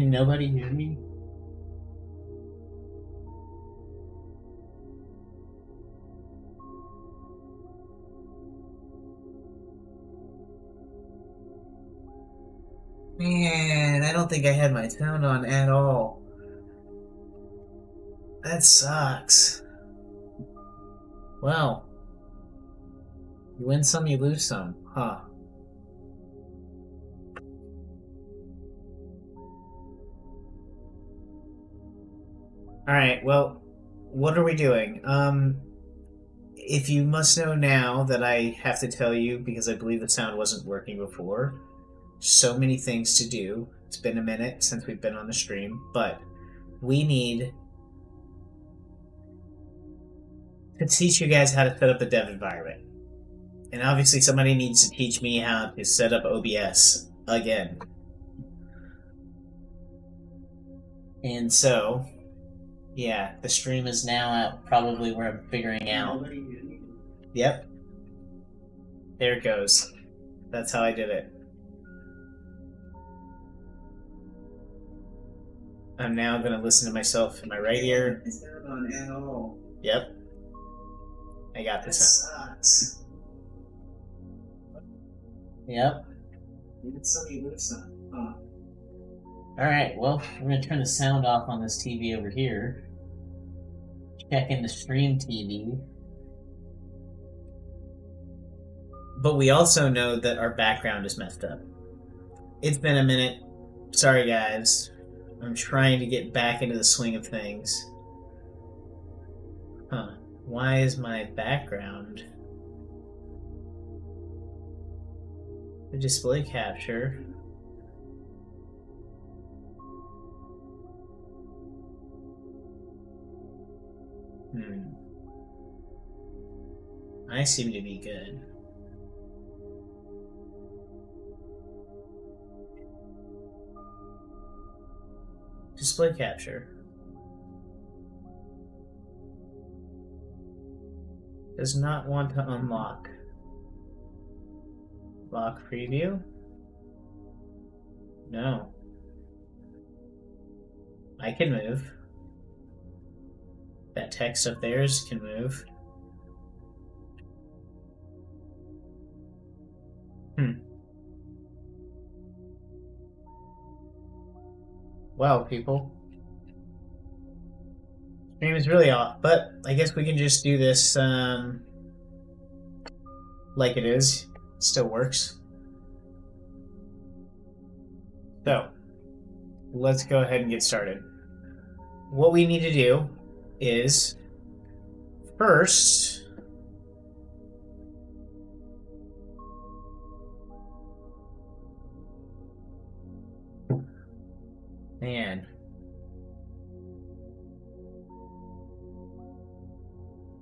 Can nobody hear me? Man, I don't think I had my sound on at all. That sucks. Well, you win some, you lose some, huh? Alright, well, what are we doing? If you must know now that I have to tell you, because I believe the sound wasn't working before, so many things to do. It's been a minute since we've been on the stream, but we need to teach you guys how to set up a dev environment. And obviously somebody needs to teach me how to set up OBS again. And so, yeah, the stream is now at probably where I'm figuring out. Yep. There it goes. That's how I did it. I'm now going to listen to myself in my right ear. Yep. I got this. That sucks. Yep. Alright, well, we're going to turn the sound off on this TV over here. Check in the stream TV. But we also know that our background is messed up. It's been a minute. Sorry, guys. I'm trying to get back into the swing of things. Huh. Why is my background... The display capture... I seem to be good. Display capture. Does not want to unlock. Lock preview? No. I can move. That text up there can move. Wow, people. Stream is really off, but I guess we can just do this like it is. It still works. So, let's go ahead and get started. What we need to do is first man,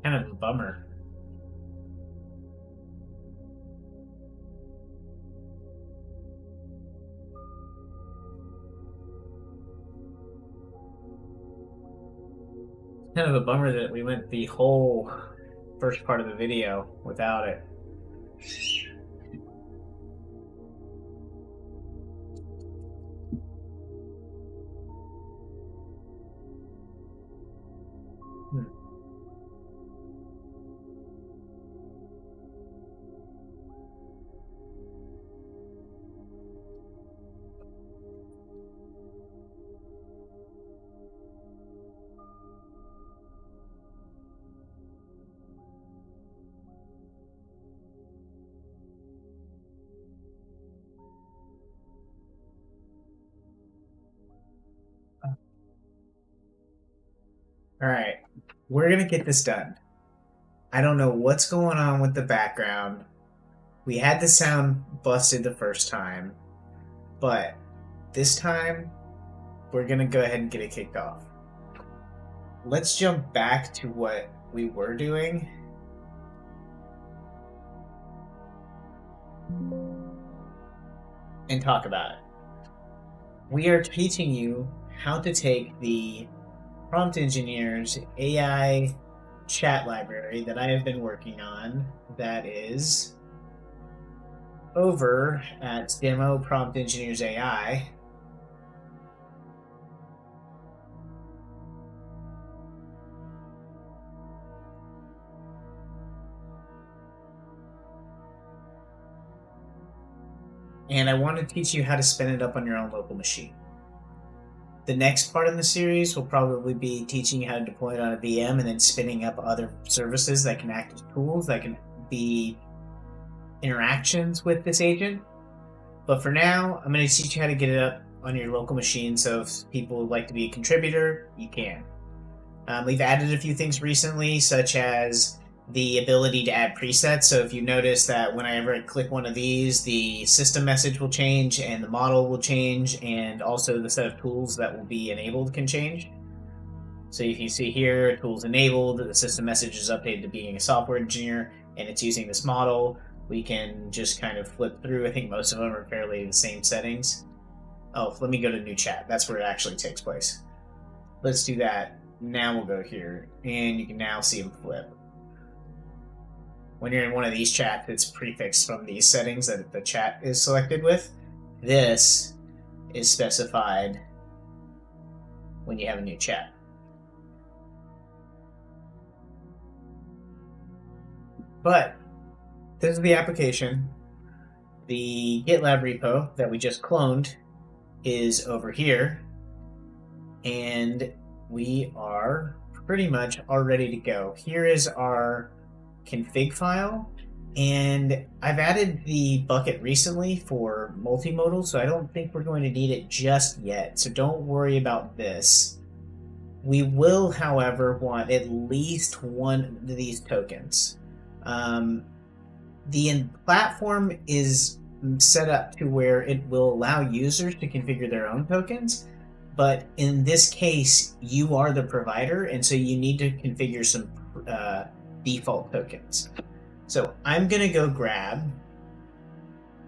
kind of a bummer. Kind of a bummer that we went the whole first part of the video without it. Alright, we're gonna get this done. I don't know what's going on with the background. We had the sound busted the first time, but this time, we're gonna go ahead and get it kicked off. Let's jump back to what we were doing. And talk about it. We are teaching you how to take the Prompt Engineer's AI chat library that I have been working on, that is over at demo Prompt Engineers AI, and I want to teach you how to spin it up on your own local machine. The next part in the series will probably be teaching you how to deploy it on a VM and then spinning up other services that can act as tools that can be interactions with this agent. But for now, I'm going to teach you how to get it up on your local machine, so if people would like to be a contributor, you can. We've added a few things recently, such as the ability to add presets. So if you notice that whenever I click one of these, the system message will change and the model will change, and also the set of tools that will be enabled can change. So if you see here, tools enabled, the system message is updated to being a software engineer, and it's using this model. We can just kind of flip through. I think most of them are fairly the same settings. Oh, let me go to new chat. That's where it actually takes place. Let's do that. Now we'll go here, and you can now see them flip. When you're in one of these chats, it's prefixed from these settings that the chat is selected with. This is specified when you have a new chat. But this is the application. The GitLab repo that we just cloned is over here, and we are pretty much all ready to go. Here is our config file, and I've added the bucket recently for multimodal, so I don't think we're going to need it just yet, so don't worry about this. We will, however, want at least one of these tokens. The platform is set up to where it will allow users to configure their own tokens, but in this case, you are the provider, and so you need to configure some default tokens. So I'm going to go grab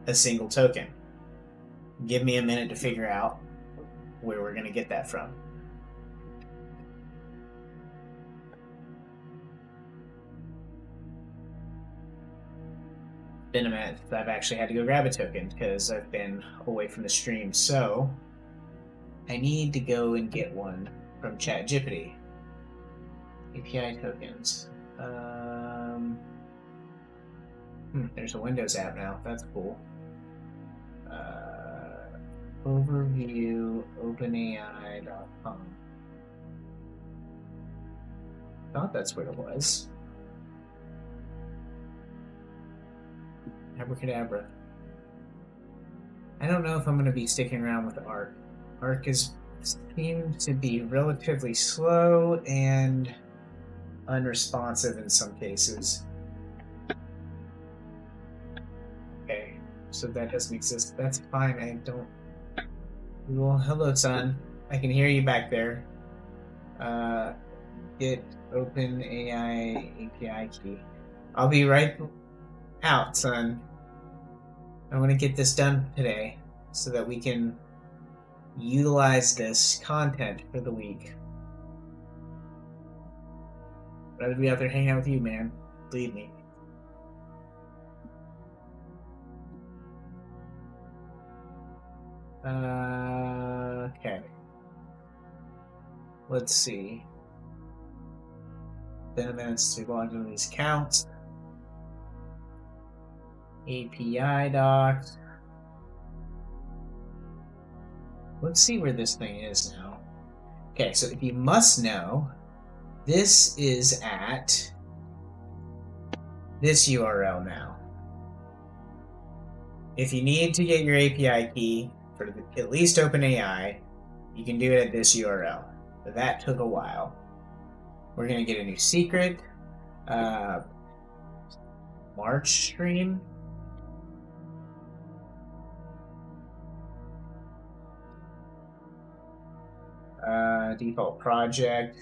a single token. Give me a minute to figure out where we're going to get that from. Been a minute. I've actually had to go grab a token because I've been away from the stream. So I need to go and get one from ChatGPT. API tokens. There's a Windows app now. That's cool. Overview, OpenAI.com. Thought that's where it was. Abracadabra. I don't know if I'm going to be sticking around with Arc. Arc seems to be relatively slow and unresponsive in some cases. Okay, so that doesn't exist. That's fine. I don't. Well, hello, son. I can hear you back there. Get OpenAI API key. I'll be right out, son. I want to get this done today so that we can utilize this content for the week. I'd rather be out there hanging out with you, man. Believe me. Okay. Let's see. Been a minute to log into these accounts. API docs. Let's see where this thing is now. Okay, so if you must know, this is at this URL now. If you need to get your API key for at least OpenAI, you can do it at this URL. But that took a while. We're going to get a new secret. March stream. Default project.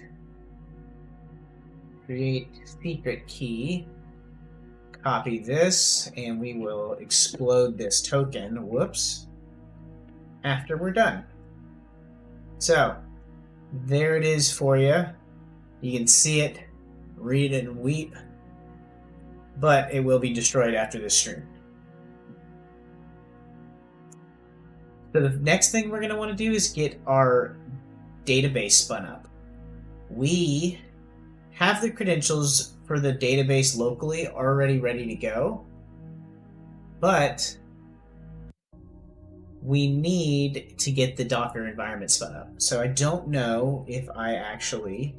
Create secret key. Copy this, and we will explode this token. Whoops. After we're done. So, there it is for you. You can see it, read it, and weep. But it will be destroyed after this stream. So the next thing we're going to want to do is get our database spun up. We have the credentials for the database locally already ready to go, but we need to get the Docker environment spun up. So I don't know if I actually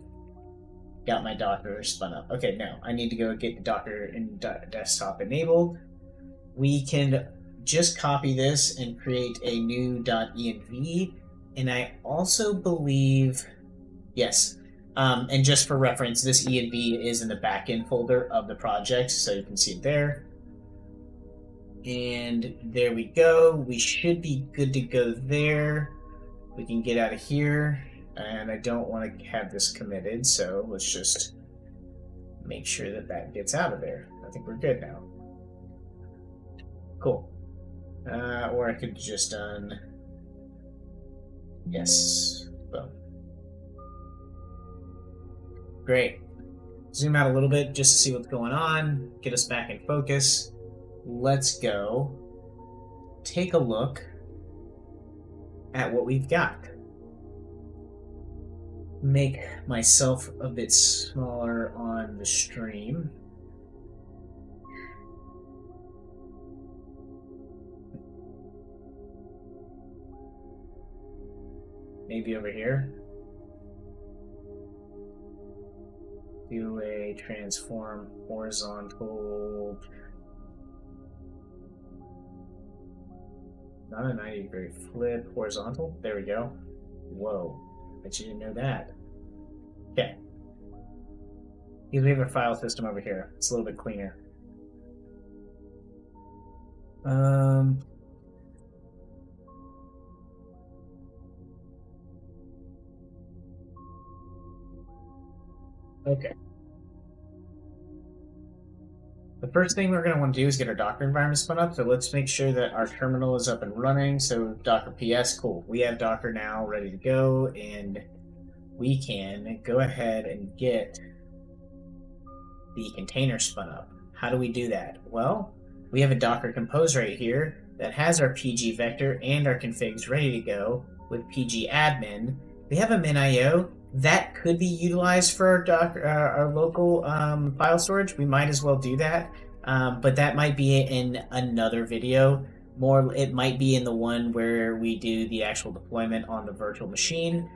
got my Docker spun up. Okay, no, I need to go get the Docker in desktop enabled. We can just copy this and create a new .env. And I also believe, yes, and just for reference, this env is in the backend folder of the project, so you can see it there. And there we go. We should be good to go there. We can get out of here. And I don't want to have this committed, so let's just make sure that that gets out of there. I think we're good now. Cool. Or I could just done... Yes. Boom. Great. Zoom out a little bit just to see what's going on. Get us back in focus. Let's go take a look at what we've got. Make myself a bit smaller on the stream. Maybe over here. Do a transform horizontal. Not a 90-degree flip horizontal. There we go. Whoa. Bet you didn't know that. Okay. We have a file system over here. It's a little bit cleaner. Okay. The first thing we're going to want to do is get our Docker environment spun up. So let's make sure that our terminal is up and running. So Docker PS, cool. We have Docker now ready to go, and we can go ahead and get the container spun up. How do we do that? Well, we have a Docker compose right here that has our PG vector and our configs ready to go with PG admin. We have a min.io that could be utilized for our Docker, our local file storage. We might as well do that, but that might be in another video. It might be in the one where we do the actual deployment on the virtual machine.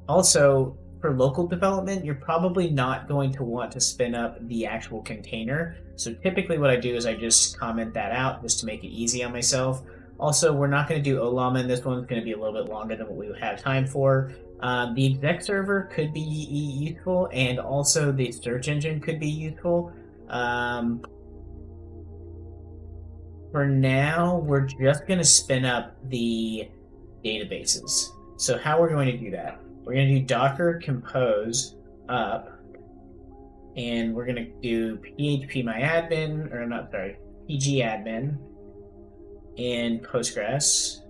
Also, for local development, you're probably not going to want to spin up the actual container. So typically what I do is I just comment that out just to make it easy on myself. Also, we're not going to do Olama in this one. It's going to be a little bit longer than what we would have time for. The exec server could be useful, and also the search engine could be useful. For now, we're just going to spin up the databases. So how we're going to do that? We're going to do Docker compose up, and we're going to do phpMyAdmin, or not, sorry, pgadmin, and Postgres,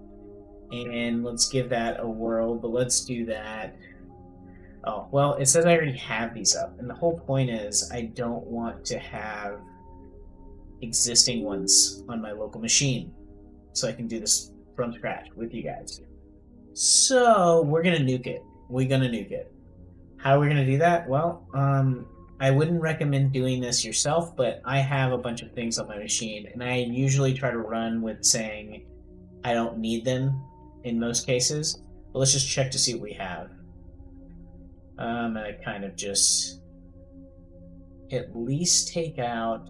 and let's give that a whirl, but let's do that. Oh, well, it says I already have these up, and the whole point is I don't want to have existing ones on my local machine, so I can do this from scratch with you guys. So we're gonna nuke it. We're gonna nuke it. How are we gonna do that? Well, I wouldn't recommend doing this yourself, but I have a bunch of things on my machine, and I usually try to run with saying I don't need them in most cases. But let's just check to see what we have. And I kind of just at least take out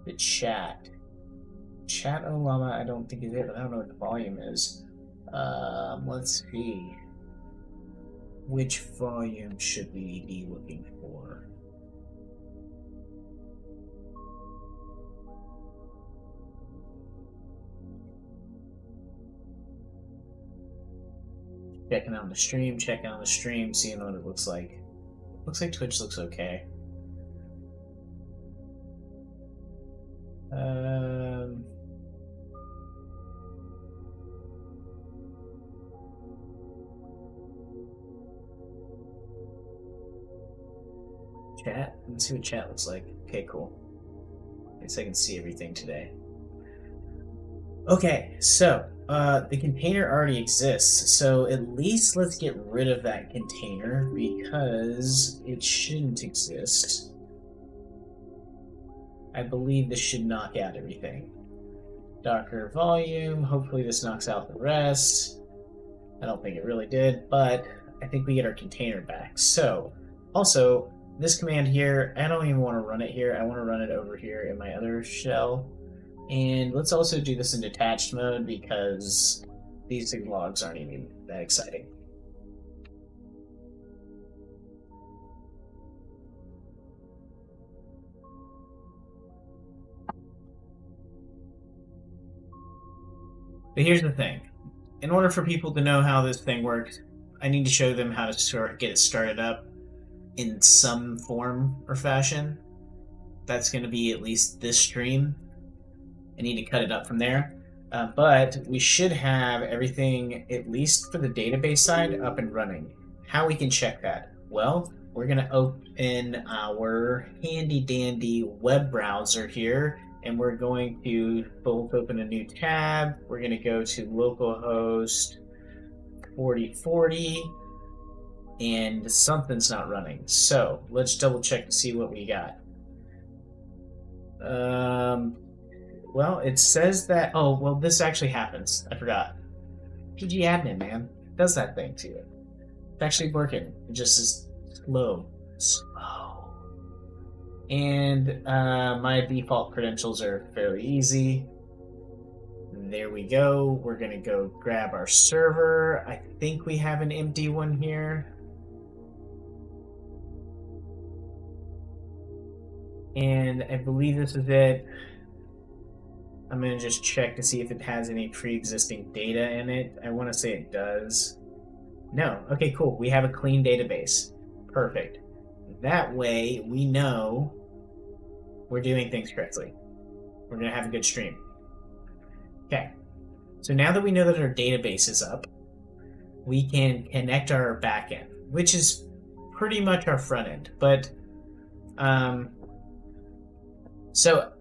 the chat. Chat Olama, I don't think is it. I don't know what the volume is. Let's see. Which volume should we be looking for? Checking on the stream, seeing what it looks like. Looks like Twitch looks okay. Chat? Let's see what chat looks like. Okay, cool. I guess I can see everything today. Okay, so the container already exists, so at least let's get rid of that container because it shouldn't exist. I believe this should knock out everything. Docker volume, hopefully this knocks out the rest. I don't think it really did, but I think we get our container back. So, also, this command here, I don't even want to run it here. I want to run it over here in my other shell. And let's also do this in detached mode because these logs aren't even that exciting. But here's the thing. In order for people to know how this thing works, I need to show them how to get it started up in some form or fashion. That's going to be at least this stream. I need to cut it up from there. But we should have everything, at least for the database side, up and running. How we can check that? Well, we're going to open our handy-dandy web browser here, and we're going to both open a new tab. We're going to go to localhost 4040, and something's not running. So let's double check to see what we got. Well, it says that. Oh, well, this actually happens. I forgot. pgadmin, man, it does that thing to you. It's actually working. It just is slow. And my default credentials are fairly easy. There we go. We're gonna go grab our server. I think we have an empty one here. And I believe this is it. I'm gonna just check to see if it has any pre-existing data in it. I want to say it does. No. Okay, cool. We have a clean database. Perfect. That way, we know we're doing things correctly. We're going to have a good stream. Okay. So now that we know that our database is up, we can connect our backend, which is pretty much our front end. But, so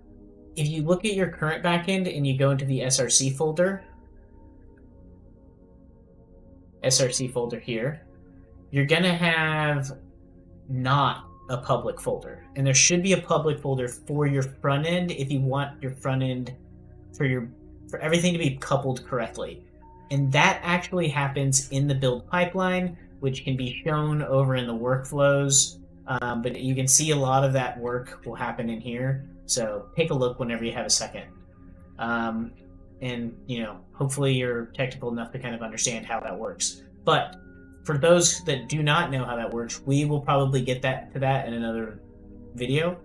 if you look at your current backend and you go into the SRC folder here, you're going to have not a public folder, and there should be a public folder for your front end if you want your front end for everything to be coupled correctly. And that actually happens in the build pipeline, which can be shown over in the workflows, but you can see a lot of that work will happen in here, so take a look whenever you have a second. And hopefully you're technical enough to kind of understand how that works. But for those that do not know how that works, we will probably get to that in another video.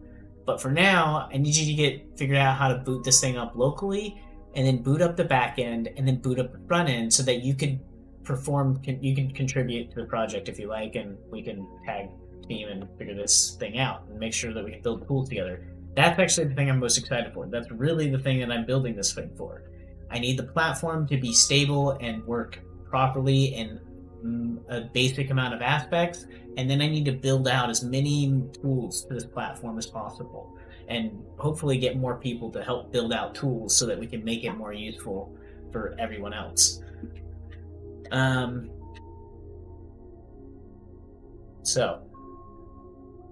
But for now, I need you to figure out how to boot this thing up locally, and then boot up the back end, and then boot up the front end so that you can contribute to the project if you like, and we can tag team and figure this thing out and make sure that we can build tools together. That's actually the thing I'm most excited for. That's really the thing that I'm building this thing for. I need the platform to be stable and work properly in a basic amount of aspects, and then I need to build out as many tools to this platform as possible, and hopefully get more people to help build out tools so that we can make it more useful for everyone else. So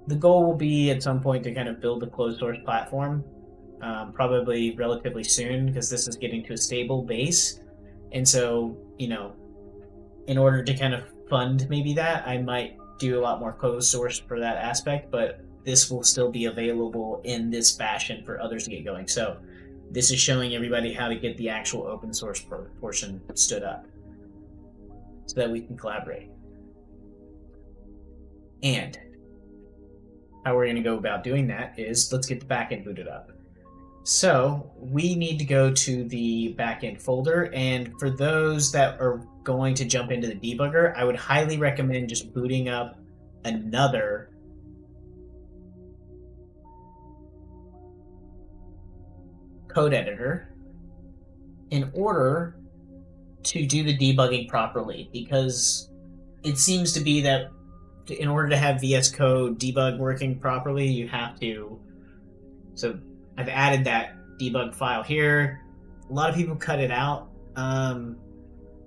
the goal will be at some point to kind of build a closed source platform, probably relatively soon, because this is getting to a stable base. And so, in order to kind of fund maybe that, I might do a lot more closed source for that aspect, but this will still be available in this fashion for others to get going. So this is showing everybody how to get the actual open source portion stood up so that we can collaborate. And how we're going to go about doing that is, let's get the backend booted up. So we need to go to the backend folder, and for those that are going to jump into the debugger, I would highly recommend just booting up another code editor in order to do the debugging properly, because it seems to be that in order to have VS Code debug working properly, you have to. So I've added that debug file here. A lot of people cut it out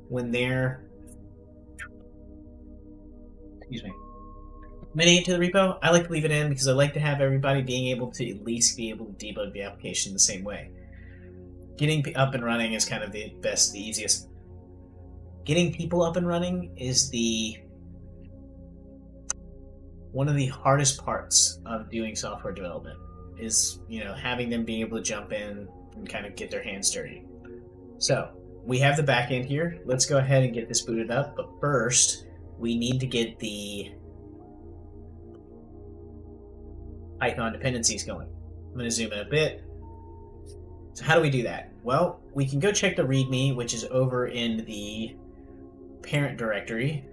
when they're, excuse me, committing it to the repo. I like to leave it in because I like to have everybody being able to at least be able to debug the application the same way. Getting up and running is kind of the best, the easiest. Getting people up and running is one of the hardest parts of doing software development. Is having them being able to jump in and kind of get their hands dirty. So we have the back end here. Let's go ahead and get this booted up. But first, we need to get the Python dependencies going. I'm going to zoom in a bit. So how do we do that? Well, we can go check the README, which is over in the parent directory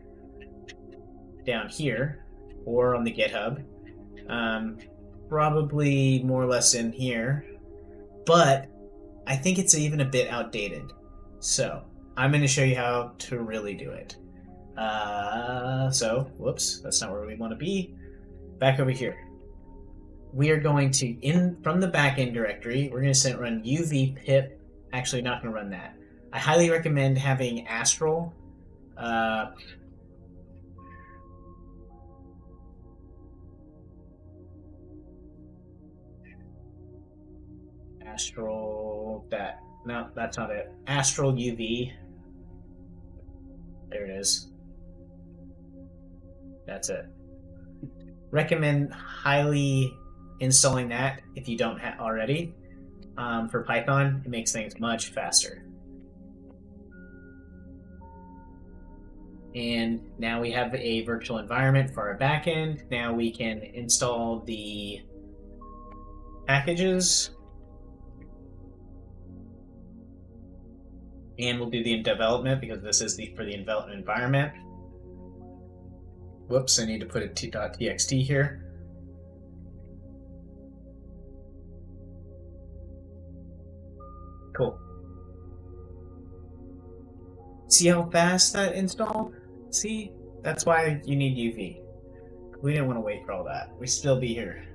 down here, or on the GitHub. Probably more or less in here, but I think it's even a bit outdated. So I'm going to show you how to really do it. Whoops, that's not where we want to be. Back over here. We are going to, from the backend directory, we're going to run uv pip. Actually, not going to run that. I highly recommend having Astral. No, that's not it. Astral UV. There it is. That's it. Recommend highly installing that if you don't already. For Python, it makes things much faster. And now we have a virtual environment for our backend. Now we can install the packages. And we'll do the development because this is for the development environment. Whoops, I need to put a .txt here. Cool. See how fast that installed? See? That's why you need UV. We didn't want to wait for all that. We'd still be here.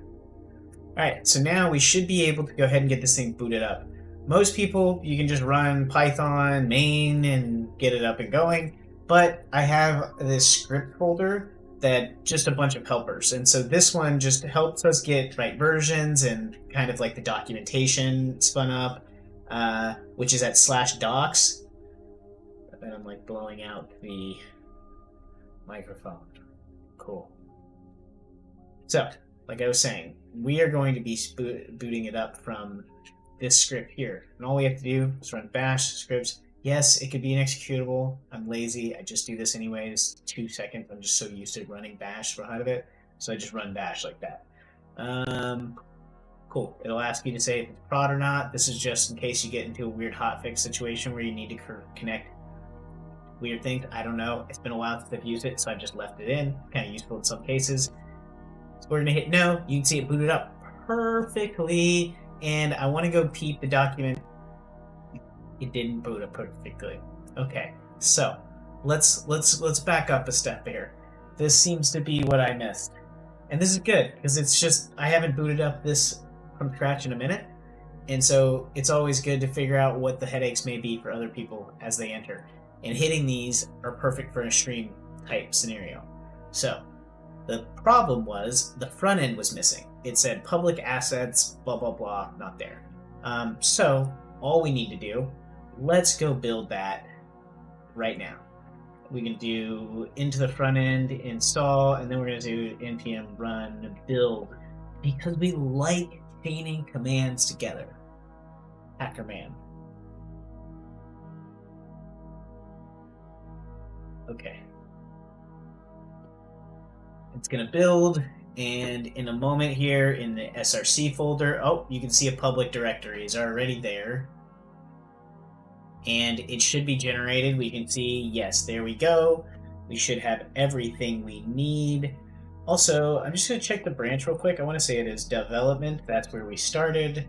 Alright, so now we should be able to go ahead and get this thing booted up. Most people, you can just run Python main and get it up and going, but I have this script folder that just a bunch of helpers. And so this one just helps us get right versions and kind of like the documentation spun up, which is at /docs. And I'm like blowing out the microphone. Cool. So, like I was saying, we are going to be booting it up from this script here. And all we have to do is run bash scripts. Yes, it could be an executable. I'm lazy. I just do this anyways. 2 seconds. I'm just so used to running bash out of it. So I just run bash like that. Cool. It'll ask you to say if it's prod or not. This is just in case you get into a weird hotfix situation where you need to connect weird things. I don't know. It's been a while since I've used it, so I've just left it in. Kind of useful in some cases. So we're going to hit no. You can see it booted up perfectly. And I want to go peep the document. It didn't boot up perfectly. Okay, so let's back up a step here. This seems to be what I missed, and this is good because it's just I haven't booted up this from scratch in a minute, and so it's always good to figure out what the headaches may be for other people as they enter. And hitting these are perfect for a stream type scenario. So the problem was the front end was missing. It said public assets, blah, blah, blah, not there. So all we need to do, let's go build that right now. We can do into the front end, install, and then we're going to do npm run build because we like chaining commands together. Hackerman. Okay. It's going to build, and in a moment here in the src folder, oh, you can see a public directory is already there. And it should be generated. We can see, yes, there we go. We should have everything we need. Also, I'm just going to check the branch real quick. I want to say it is development. That's where we started.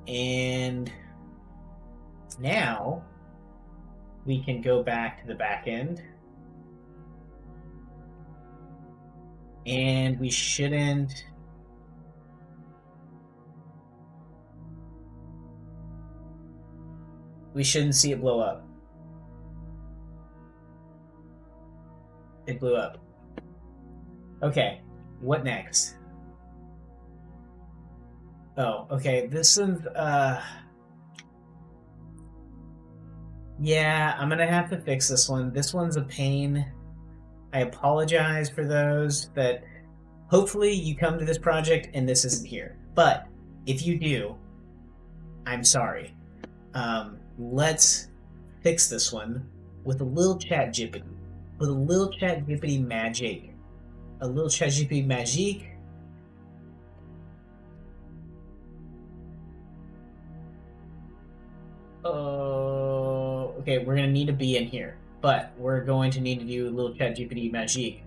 And now we can go back to the back end. And we shouldn't see it blow up. It blew up. Okay, What next? Oh, okay. This is yeah, I'm gonna have to fix this one. This one's a pain. I apologize for those that hopefully you come to this project and this isn't here. But if you do, I'm sorry. Let's fix this one with a little chat jippity. With a little chat jippity magic. A little chat jippity magic. Okay, we're gonna need a B in here, but we're going to need to do a little chat GPT magic.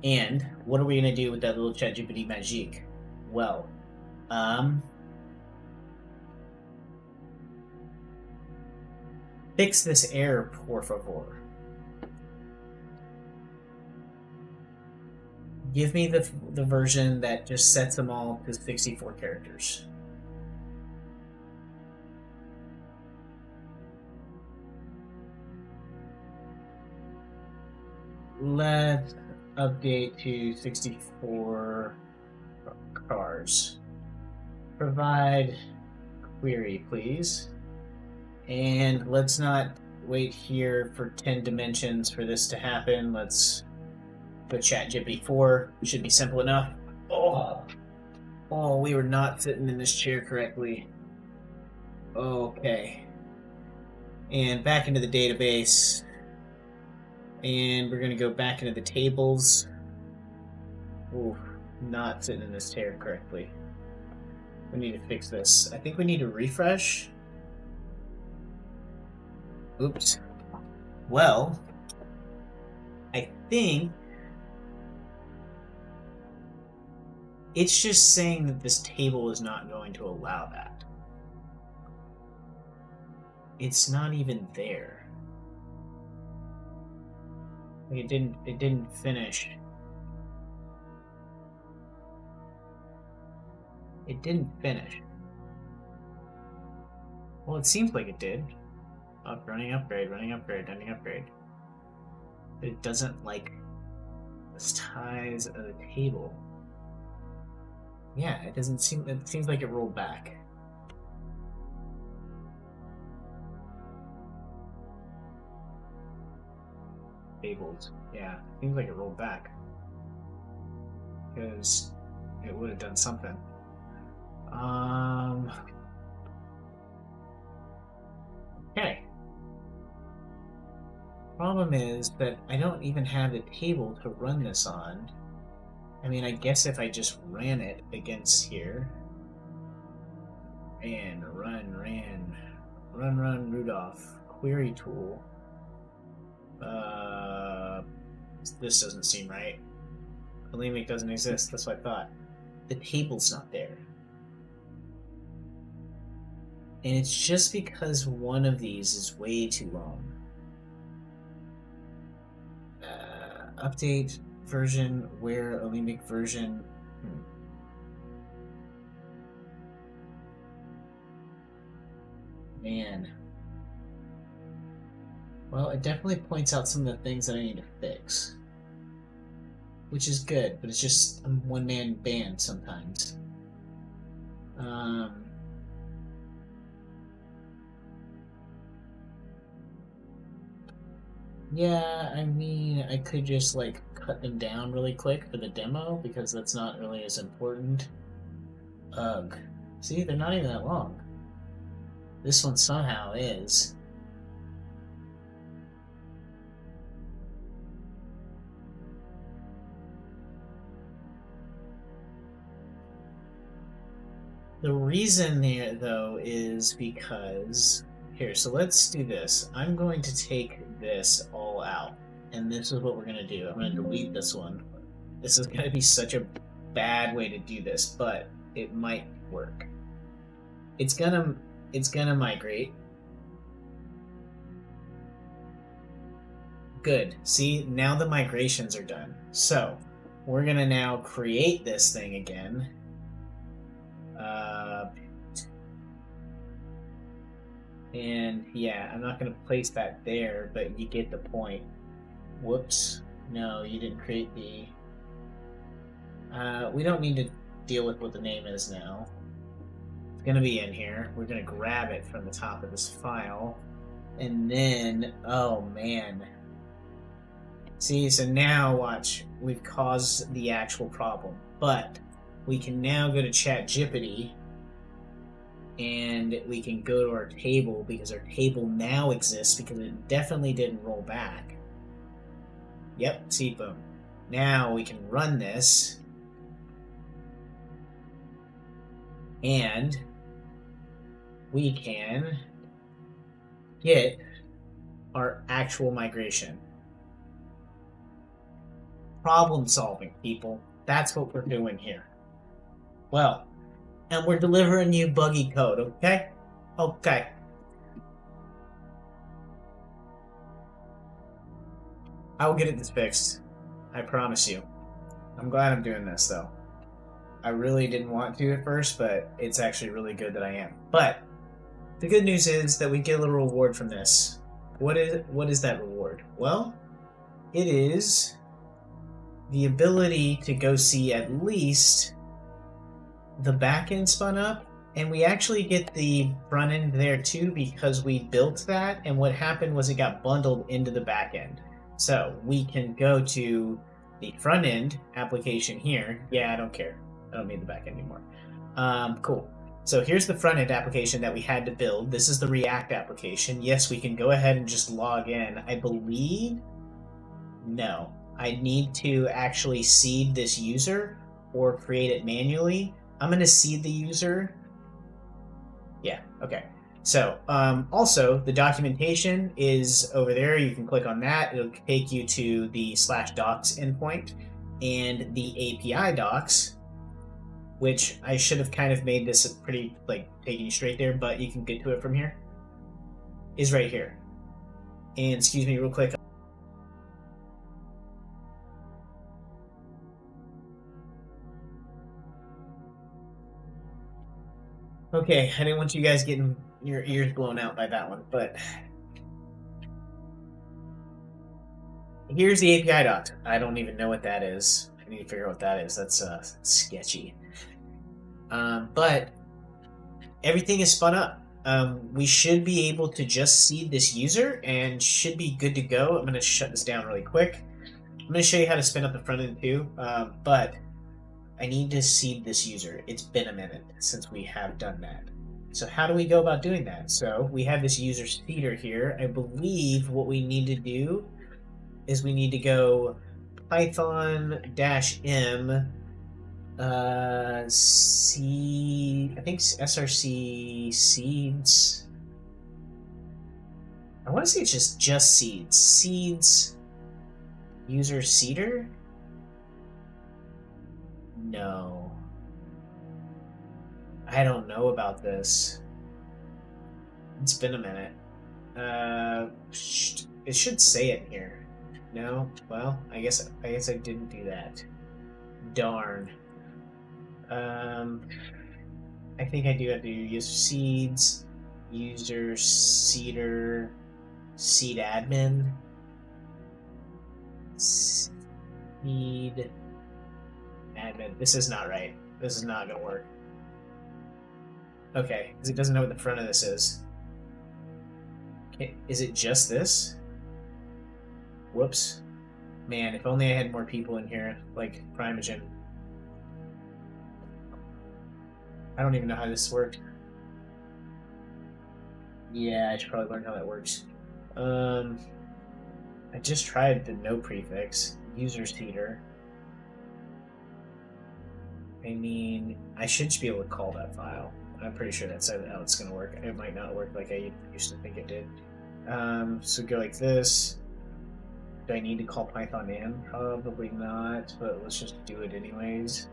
And what are we gonna do with that little chat GPT magic? Well, fix this error, por favor. Give me the version that just sets them all to 64 characters. Let's update to 64 cars. Provide query, please. And let's not wait here for 10 dimensions for this to happen. Let's go ChatGPT 4. Should be simple enough. Oh, we were not sitting in this chair correctly. Okay. And back into the database. And we're going to go back into the tables. Ooh, not sitting in this chair correctly. We need to fix this. I think we need to refresh. Oops. Well, I think it's just saying that this table is not going to allow that. It's not even there. It didn't finish. It didn't finish. Well, it seems like it did. Running upgrade, ending upgrade. But it doesn't like the size of the table. Yeah, it seems like it rolled back. Tables. Yeah, seems like it rolled back. Because it would have done something. Okay. Problem is that I don't even have the table to run this on. I mean, I guess if I just ran it against here. And run, Rudolph. Query tool. This doesn't seem right. Polemic doesn't exist, that's what I thought. The table's not there. And it's just because one of these is way too long. Update version, where Olympic version. Man. Well, it definitely points out some of the things that I need to fix. Which is good, but it's just a one-man band sometimes. Yeah, I mean, I could just like cut them down really quick for the demo because that's not really as important. Ugh. See, they're not even that long. This one somehow is. The reason there, though, is because... Here, so let's do this. I'm going to take this all out, and this is what we're going to do. I'm going to delete this one. This is going to be such a bad way to do this, but it might work. It's gonna migrate. Good. See, now the migrations are done. So, we're going to now create this thing again. And yeah, I'm not going to place that there, but you get the point. Whoops. No, you didn't create the... We don't need to deal with what the name is now. It's going to be in here. We're going to grab it from the top of this file. And then, oh man. See, so now watch. We've caused the actual problem. But we can now go to ChatGPT and we can go to our table because our table now exists because it definitely didn't roll back. Yep, see, boom. Now we can run this and we can get our actual migration. Problem solving, people. That's what we're doing here. Well, and we're delivering you buggy code, okay? Okay. I will get this fixed. I promise you. I'm glad I'm doing this, though. I really didn't want to at first, but it's actually really good that I am. But the good news is that we get a little reward from this. What is that reward? Well, it is the ability to go see at least the back end spun up, and we actually get the front end there too because we built that, and what happened was it got bundled into the back end. So we can go to the front end application here. Yeah, I don't care. I don't need the back end anymore. Cool. So here's the front end application that we had to build. This is the React application. Yes, we can go ahead and just log in. I believe, no, I need to actually seed this user or create it manually. I'm going to seed the user. Yeah, okay. So also the documentation is over there. You can click on that. It'll take you to the /docs endpoint and the API docs, which I should have kind of made this pretty, like, taking you straight there, but you can get to it from here, is right here. And excuse me real quick. Okay, I didn't want you guys getting your ears blown out by that one, but here's the API doc. I don't even know what that is. I need to figure out what that is. That's sketchy. But everything is spun up. We should be able to just seed this user and should be good to go. I'm going to shut this down really quick. I'm going to show you how to spin up the front end too, but I need to seed this user. It's been a minute since we have done that. So how do we go about doing that? So we have this user seeder here. I believe what we need to do is we need to go python-m I think src seeds. I want to say it's just seeds user seeder. No, I don't know about this. It's been a minute. It should say it here. No, well, I guess I didn't do that. Darn. I think I do have to do user seeds, user seeder, seed admin, seed admin. This is not right. This is not gonna work. Okay, because it doesn't know what the front of this is. Okay, is it just this? Whoops. Man, if only I had more people in here, like Primogen. I don't even know how this worked. Yeah, I should probably learn how that works. I just tried the no prefix, user seeder. I mean, I should just be able to call that file. I'm pretty sure that's how it's going to work. It might not work like I used to think it did. So go like this. Do I need to call python-m? Probably not, but let's just do it anyways.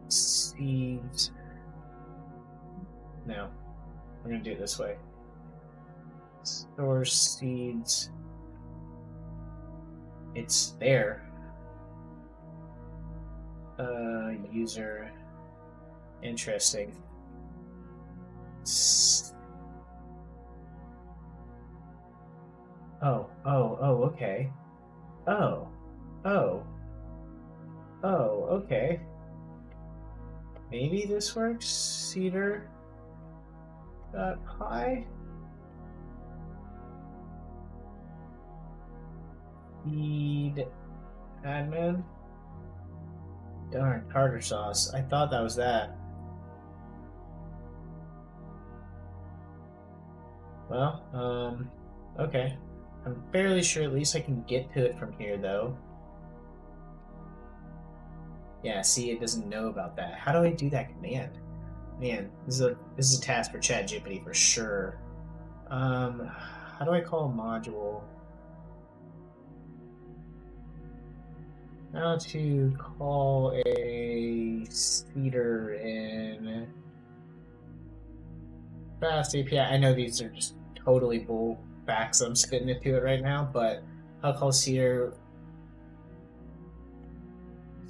Seeds. No, we're going to do it this way. Store seeds. It's there. User. Interesting. Oh, okay. Oh. Oh. Oh, okay. Maybe this works? Cedar dot pi? Feed admin? Darn, tartar sauce. I thought that was that. Well, okay. I'm fairly sure at least I can get to it from here, though. Yeah, see, it doesn't know about that. How do I do that command? Man, this is a task for ChatGPT for sure. How do I call a module? How to call a Cedar in Fast API. I know these are just totally bull facts I'm spitting into it right now, but I'll call Cedar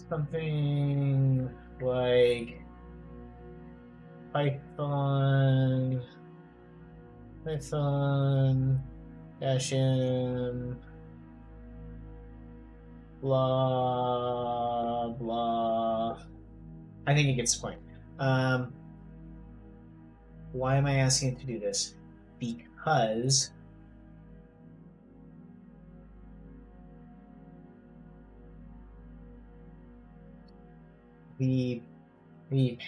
something like Python dash m blah blah. I think it gets the point. Why am I asking it to do this? Because the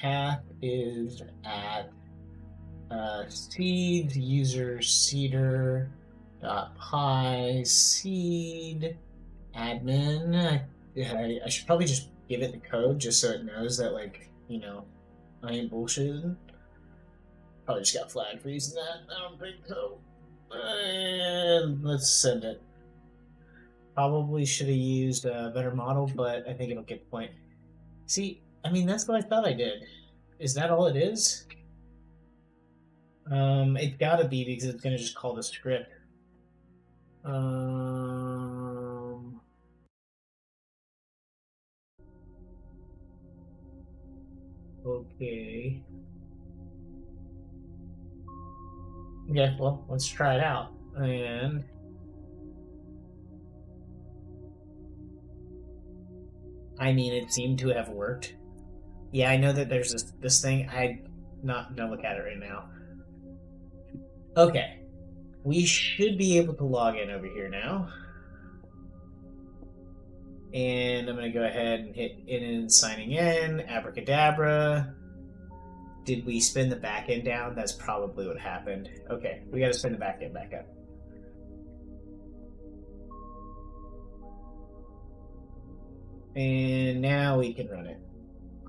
path is at seed user cedar dot pi seed admin. I should probably just give it the code just so it knows that, like, you know, I ain't bullshitting. Probably just got flagged for using that. I don't think so. And let's send it. Probably should have used a better model, but I think it'll get the point. See, I mean, that's what I thought I did. Is that all it is? It's gotta be because it's gonna just call the script. Okay. Okay, well, let's try it out. And I mean, it seemed to have worked. Yeah, I know that there's this thing. I'm not gonna look at it right now. Okay, we should be able to log in over here now. And I'm gonna go ahead and hit in and signing in. Abracadabra. Did we spin the backend down? That's probably what happened. Okay, we gotta spin the backend back up. And now we can run it.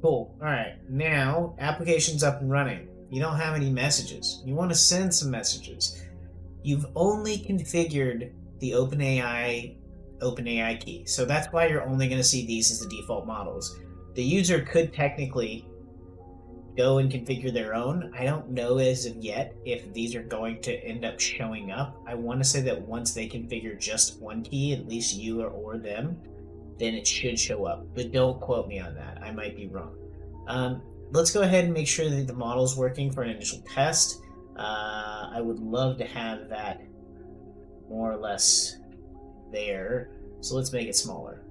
Cool. Alright, now application's up and running. You don't have any messages. You want to send some messages. You've only configured the OpenAI key. So that's why you're only going to see these as the default models. The user could technically go and configure their own. I don't know as of yet if these are going to end up showing up. I want to say that once they configure just one key, at least you or them, then it should show up. But don't quote me on that. I might be wrong. Let's go ahead and make sure that the model's working for an initial test. I would love to have that more or less there. So let's make it smaller.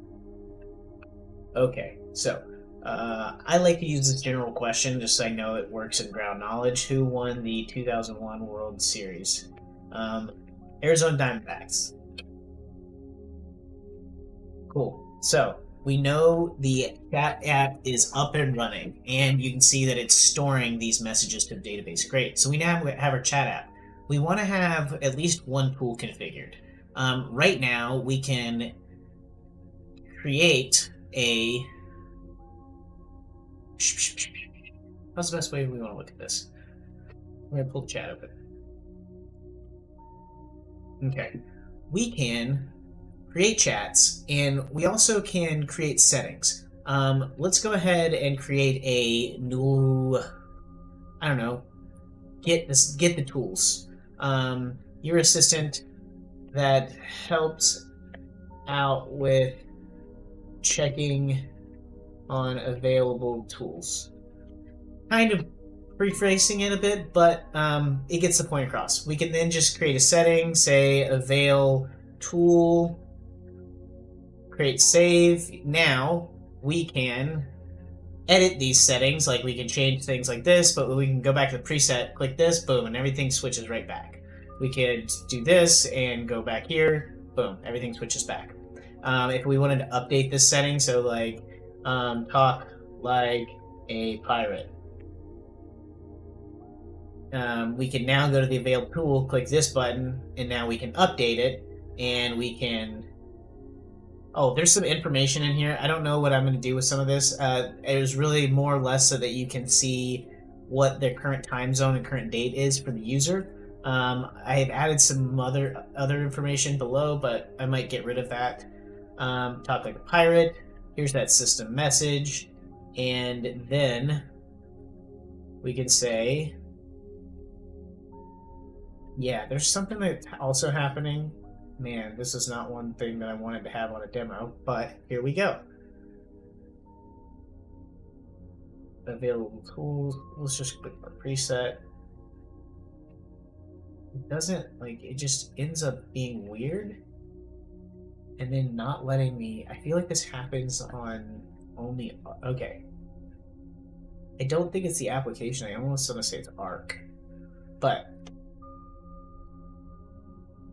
Okay, so I like to use this general question just so I know it works in ground knowledge. Who won the 2001 World Series? Arizona Diamondbacks. Cool. So we know the chat app is up and running, and you can see that it's storing these messages to the database. Great. So we now have our chat app. We want to have at least one tool configured. Right now, we can create a... How's the best way we want to look at this? I'm going to pull the chat open. Okay. We can create chats, and we also can create settings. Let's go ahead and create a new, I don't know, get the tools. Your assistant that helps out with checking on available tools. Kind of rephrasing it a bit, but it gets the point across. We can then just create a setting, say avail tool create save. Now we can edit these settings, like we can change things like this, but we can go back to the preset, click this, boom, and everything switches right back. We could do this and go back here, boom, everything switches back. If we wanted to update this setting, so like talk like a pirate, we can now go to the available tool, click this button, and now we can update it, and we can... Oh, there's some information in here. I don't know what I'm going to do with some of this. It was really more or less so that you can see what their current time zone and current date is for the user. I have added some other information below, but I might get rid of that. Talk like a pirate. Here's that system message. And then we can say, yeah, there's something that's also happening. Man, this is not one thing that I wanted to have on a demo, but here we go. Available tools. Let's just click our preset. It doesn't, like, it just ends up being weird and then not letting me... I feel like this happens on only... Okay. I don't think it's the application. I almost want to say it's Arc. But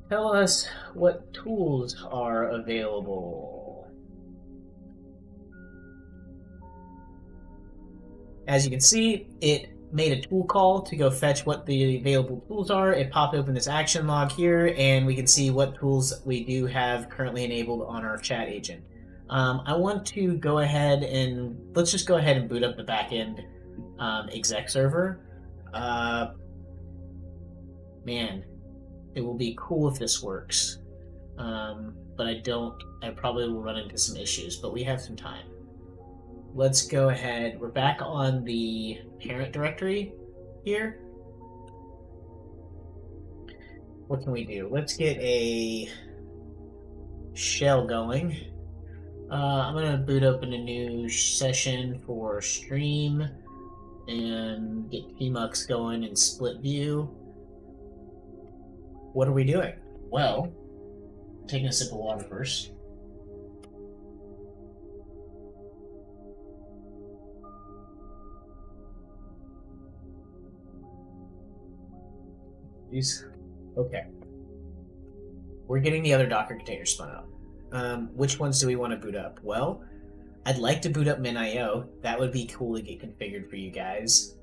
tell us what tools are available. As you can see, it made a tool call to go fetch what the available tools are. It popped open this action log here, and we can see what tools we do have currently enabled on our chat agent. I want to go ahead and... Let's just go ahead and boot up the backend exec server. Man, it will be cool if this works. But I probably will run into some issues, but we have some time. Let's go ahead. We're back on the parent directory here. What can we do? Let's get a shell going. I'm going to boot open a new session for stream and get Tmux going in split view. What are we doing? Well, taking a sip of water first. Okay. We're getting the other Docker containers spun up. Which ones do we want to boot up? Well, I'd like to boot up MinIO. That would be cool to get configured for you guys.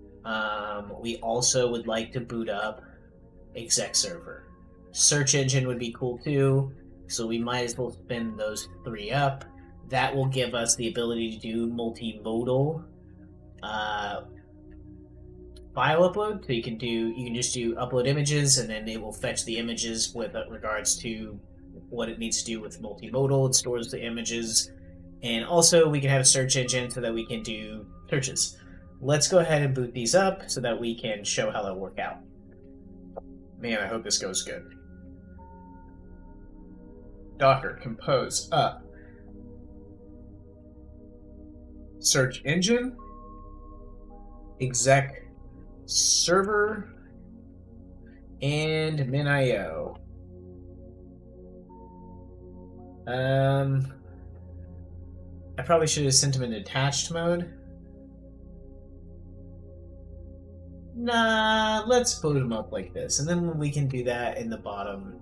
We also would like to boot up exec server. Search engine would be cool too, so we might as well spin those three up. That will give us the ability to do multimodal file upload. So you can just do upload images, and then it will fetch the images with regards to what it needs to do with multimodal. It stores the images, and also we can have a search engine so that we can do searches. Let's go ahead and boot these up so that we can show how they'll work out. Man, I hope this goes good. Docker compose up search engine, exec server, and MinIO. I probably should have sent them in attached mode. Nah, let's boot them up like this, and then we can do that in the bottom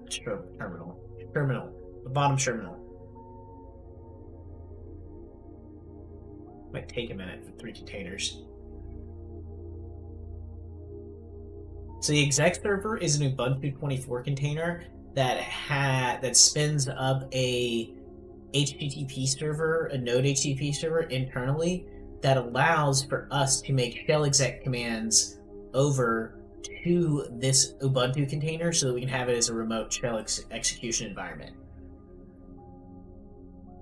terminal. The bottom terminal. Might take a minute for 3 containers. So the exec server is an Ubuntu 24 container that spins up a HTTP server, a node HTTP server internally that allows for us to make shell exec commands over to this Ubuntu container so that we can have it as a remote shell execution environment.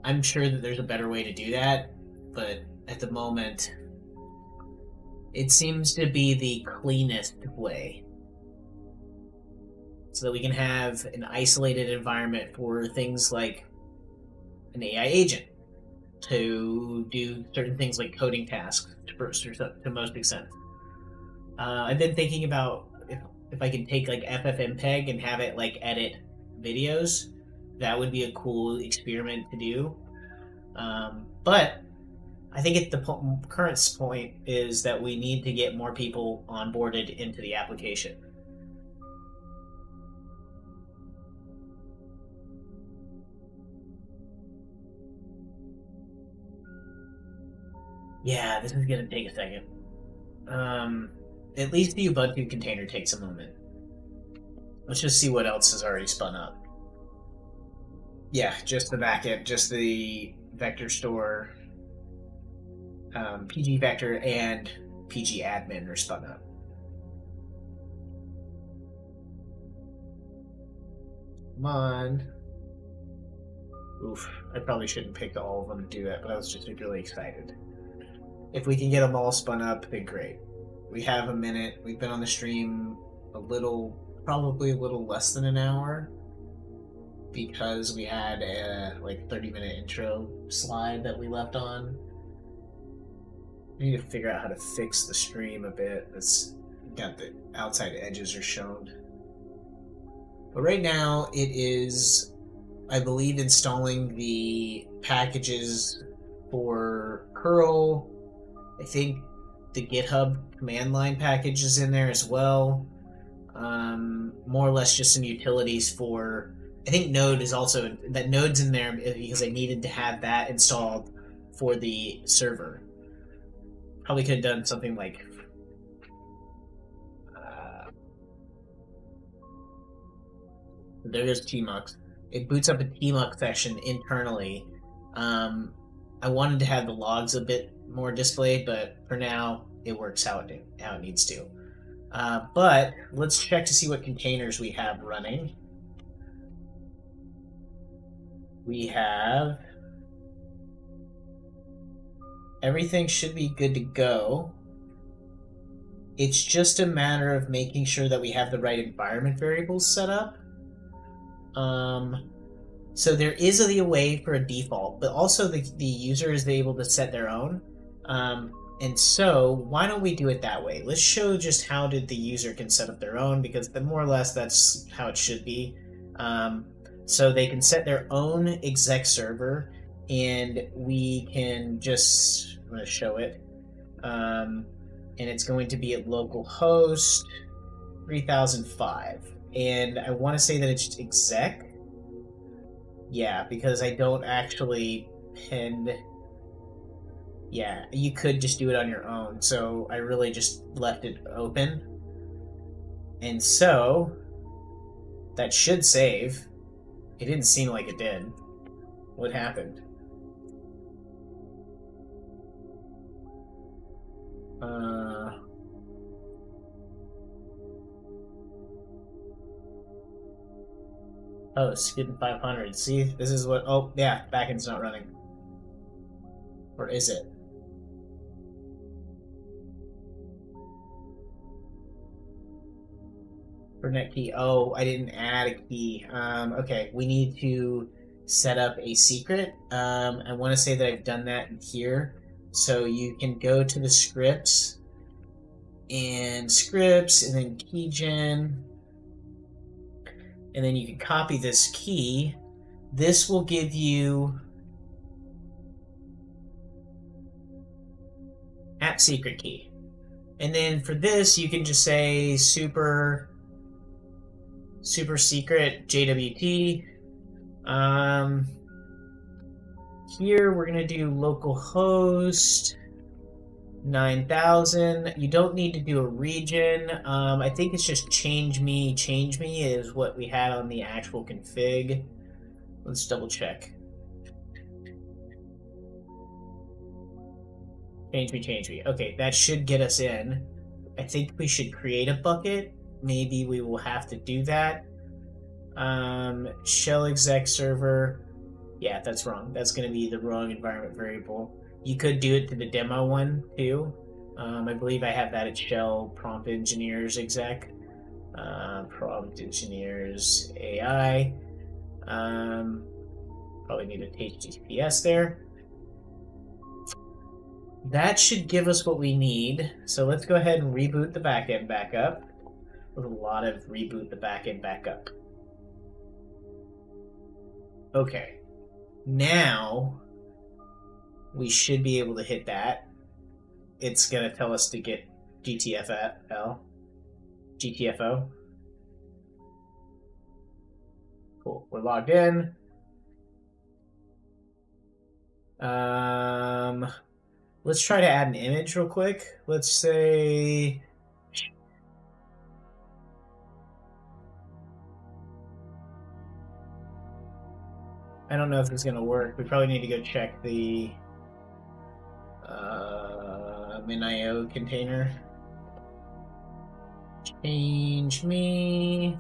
I'm sure that there's a better way to do that, but at the moment, it seems to be the cleanest way. So that we can have an isolated environment for things like an AI agent to do certain things like coding tasks to most extent. I've been thinking about if I can take like FFmpeg and have it like edit videos. That would be a cool experiment to do. But I think at the current point is that we need to get more people onboarded into the application. Yeah, this is gonna take a second. At least the Ubuntu container takes a moment. Let's just see what else has already spun up. Yeah, just the backend, just the vector store, PG vector, and PG admin are spun up. Come on. Oof, I probably shouldn't pick all of them to do that, but I was just really excited. If we can get them all spun up, then great. We have a minute. We've been on the stream probably a little less than an hour, because we had a 30-minute intro slide that we left on. We need to figure out how to fix the stream a bit. It's got the outside edges are shown. But right now it is, I believe, installing the packages for curl. I think the GitHub command line package is in there as well. More or less just some utilities for, I think Node is also, that Node's in there because I needed to have that installed for the server. Probably could have done something like there's tmux. It boots up a tmux session internally. I wanted to have the logs a bit more displayed, but for now it works how it needs to. But let's check to see what containers we have running. We have everything should be good to go. It's just a matter of making sure that we have the right environment variables set up. So there is a way for a default, but also the user is able to set their own. And so why don't we do it that way? Let's show just how the user can set up their own, because more or less that's how it should be. So they can set their own exec server, and we can just, I'm going to show it. And it's going to be at localhost 3005. And I want to say that it's exec. Yeah, because I don't actually pin. Yeah, you could just do it on your own. So I really just left it open. And so that should save. It didn't seem like it did. What happened? Oh, it's getting 500. See, this is what. Oh, yeah, backend's not running. Or is it? For net key. Oh, I didn't add a key. Okay, we need to set up a secret. I want to say that I've done that in here. So you can go to the scripts, and then keygen, and then you can copy this key. This will give you app secret key. And then for this, you can just say super secret JWT. Here we're gonna do localhost 9000. You don't need to do a region. I think it's just change me is what we had on the actual config. Let's double check. Change me. Okay, that should get us in. I think we should create a bucket. Maybe we will have to do that. Shell exec server. Yeah, that's wrong. That's going to be the wrong environment variable. You could do it to the demo one too. I believe I have that at shell prompt engineers exec. Prompt engineers AI. Probably need a HTTPS there. That should give us what we need. So let's go ahead and reboot the backend back up. With a lot of reboot the backend back up. Okay. Now we should be able to hit that. It's going to tell us to get GTFO. Cool. We're logged in. Let's try to add an image real quick. Let's say... I don't know if it's going to work. We probably need to go check the min.io container. Change me.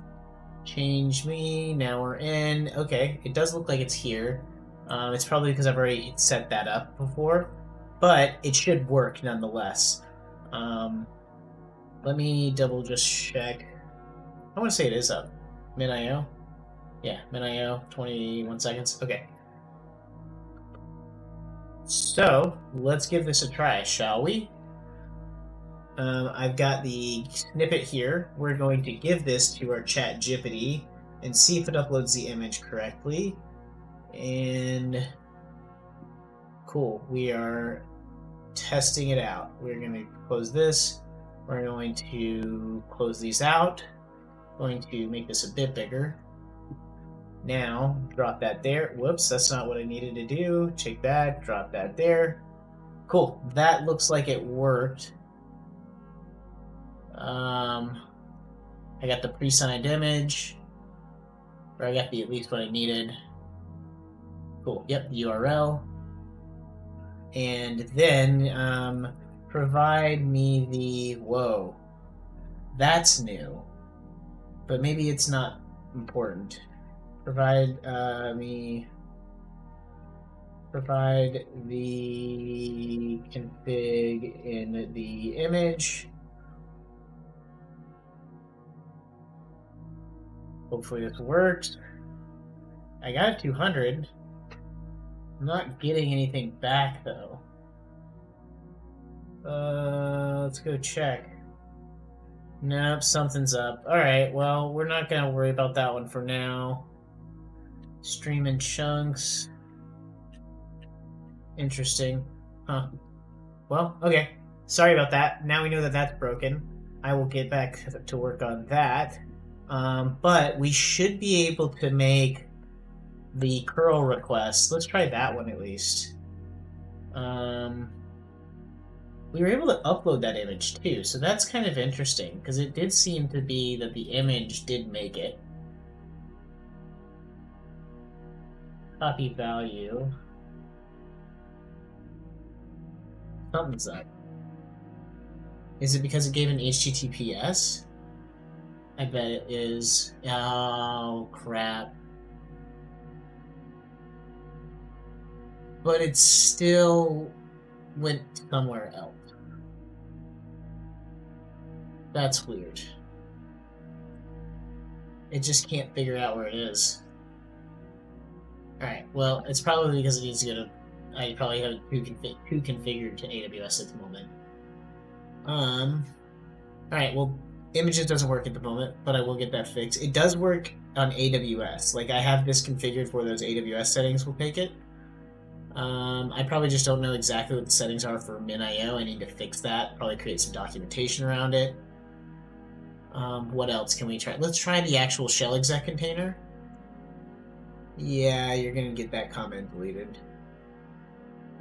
Now we're in. Okay, it does look like it's here. It's probably because I've already set that up before, but it should work nonetheless. Let me double just check. I want to say it is up. Min.io. Yeah, min.io, 21 seconds. Okay. So, let's give this a try, shall we? I've got the snippet here. We're going to give this to our ChatGPT and see if it uploads the image correctly. And cool, we are testing it out. We're going to close this. We're going to close these out. Going to make this a bit bigger. Now, drop that there. Whoops, that's not what I needed to do. Check that, drop that there. Cool, that looks like it worked. I got the pre-signed image, or I got at least what I needed. Cool, yep, the URL. And then, provide me the, whoa, that's new, but maybe it's not important. Provide the config in the image. Hopefully this works. I got 200. I'm not getting anything back though. Let's go check. Nope, something's up. Alright, well, we're not gonna worry about that one for now. Stream in chunks. Interesting. Huh. Well, okay. Sorry about that. Now we know that that's broken. I will get back to work on that. But we should be able to make the curl request. Let's try that one at least. We were able to upload that image too, so that's kind of interesting, because it did seem to be that the image did make it. Copy value. Something's up. Is it because it gave an HTTPS? I bet it is. Oh, crap. But it still went somewhere else. That's weird. It just can't figure out where it is. Alright, well, it's probably because it needs to go to... I probably have it too configured to AWS at the moment. Alright, well, images doesn't work at the moment, but I will get that fixed. It does work on AWS. Like, I have this configured for those AWS settings will take it. I probably just don't know exactly what the settings are for min.io. I need to fix that. Probably create some documentation around it. What else can we try? Let's try the actual shell exec container. Yeah, you're gonna get that comment deleted.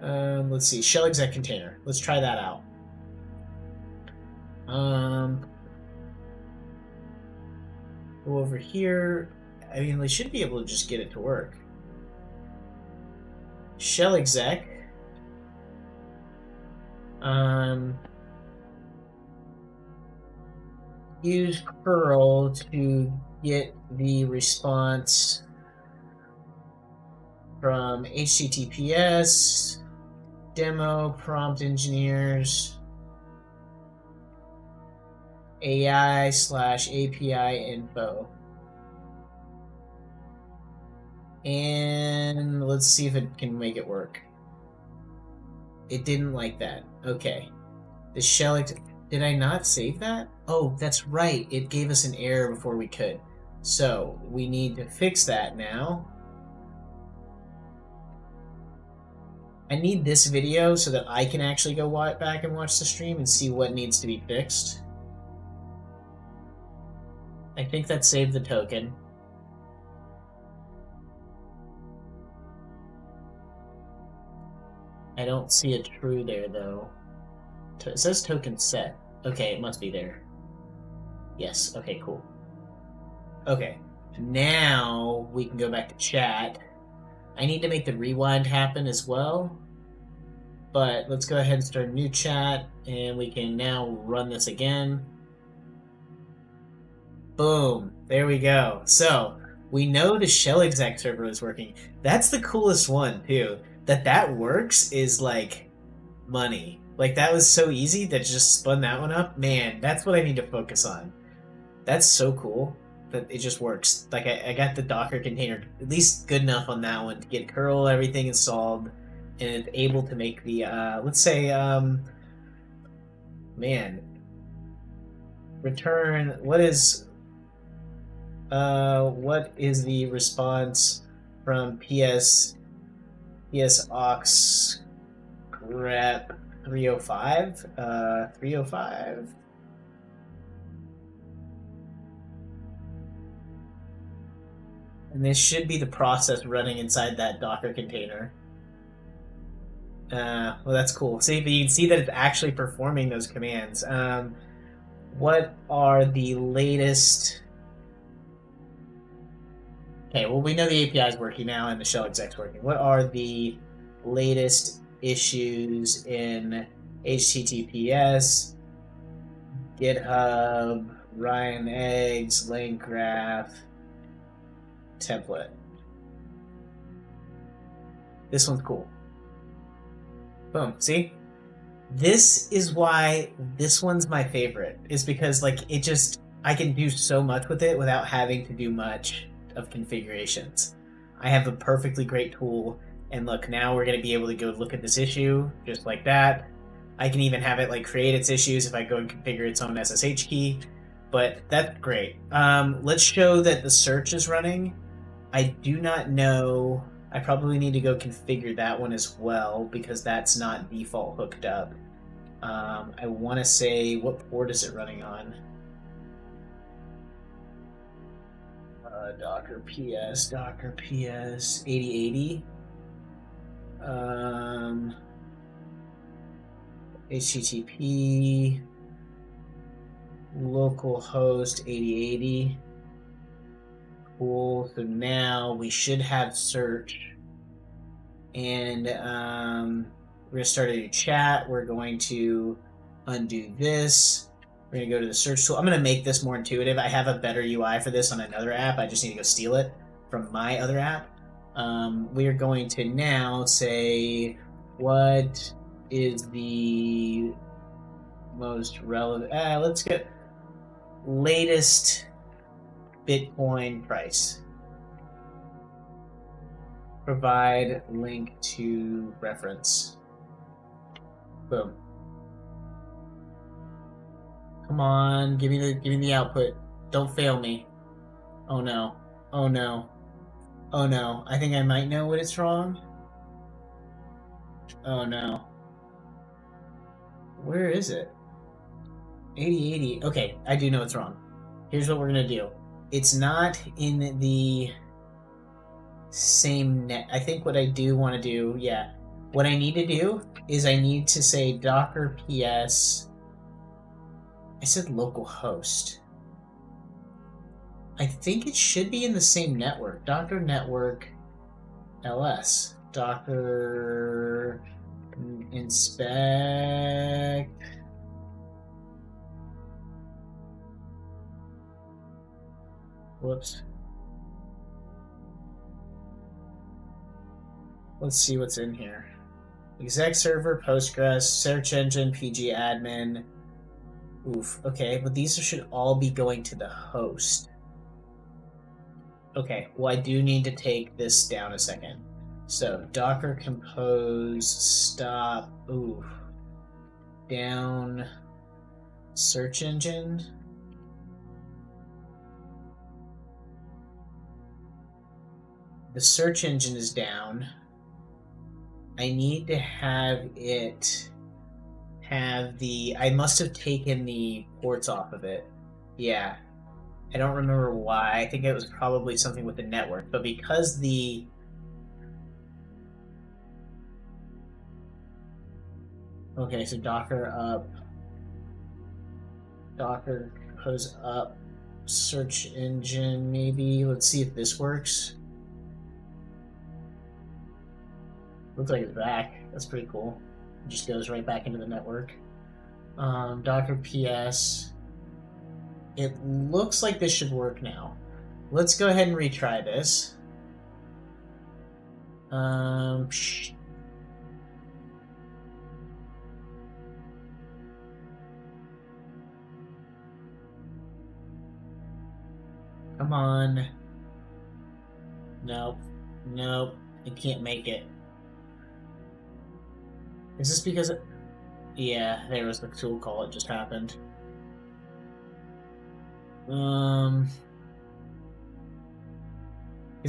Let's see, shell exec container. Let's try that out. Go over here. I mean, they should be able to just get it to work. Shell exec. Use curl to get the response from HTTPS, demo, prompt engineers, AI/API info. And let's see if it can make it work. It didn't like that. Okay. The shell... Did I not save that? Oh, that's right. It gave us an error before we could. So, we need to fix that now. I need this video so that I can actually go back and watch the stream and see what needs to be fixed. I think that saved the token. I don't see a true there, though. It says token set. Okay, it must be there. Yes, okay, cool. Okay, now we can go back to chat. I need to make the rewind happen as well. But let's go ahead and start a new chat, and we can now run this again. Boom, there we go. So, we know the shell exec server is working. That's the coolest one, too. That works is, like, money. Like, that was so easy that just spun that one up. Man, that's what I need to focus on. That's so cool that it just works. Like, I got the Docker container at least good enough on that one to get curl everything installed, and it's able to make the, let's say, man, return, what is the response from PS aux grep 305? 305? And this should be the process running inside that Docker container. Well, that's cool. See, but you can see that it's actually performing those commands. What are the latest... Okay, well, we know the API is working now and the shell exec's working. What are the latest issues in HTTPS, GitHub, Ryan Eggs, lane graph, template? This one's cool. Boom, see? This is why this one's my favorite, is because, like, it just, I can do so much with it without having to do much of configurations. I have a perfectly great tool, and look, now we're going to be able to go look at this issue just like that. I can even have it, like, create its issues if I go and configure its own SSH key, but that's great. Let's show that the search is running. I do not know... I probably need to go configure that one as well, because that's not default hooked up. I want to say, what port is it running on? Docker PS 8080. HTTP localhost 8080. Cool. So now we should have search, and we're gonna start a new chat. We're going to undo this. We're gonna go to the search tool. I'm gonna make this more intuitive. I have a better UI for this on another app. I just need to go steal it from my other app. We are going to now say, what is the most relevant? Let's get latest Bitcoin price. Provide link to reference. Boom. Come on, give me the output. Don't fail me. Oh no. Oh no. Oh no. I think I might know what it's wrong. Oh no. Where is it? 8080. Okay, I do know it's wrong. Here's what we're gonna do. It's not in the same net. I think what I do want to do, yeah. What I need to do is I need to say Docker PS. I said localhost. I think it should be in the same network. Docker network ls. Docker inspect. Whoops. Let's see what's in here. Exec server, Postgres, search engine, PG admin. Oof, okay, but these should all be going to the host. Okay, well, I do need to take this down a second. So, Docker compose, stop, oof, down, search engine. The search engine is down. I need to have it have the... I must have taken the ports off of it. Yeah. I don't remember why. I think it was probably something with the network. But because the... Okay, so Docker up. Docker goes up. Search engine, maybe. Let's see if this works. Looks like it's back. That's pretty cool. It just goes right back into the network. Docker PS. It looks like this should work now. Let's go ahead and retry this. Come on. Nope. Nope. It can't make it. Is this because it... Yeah, there was the tool call. It just happened. Because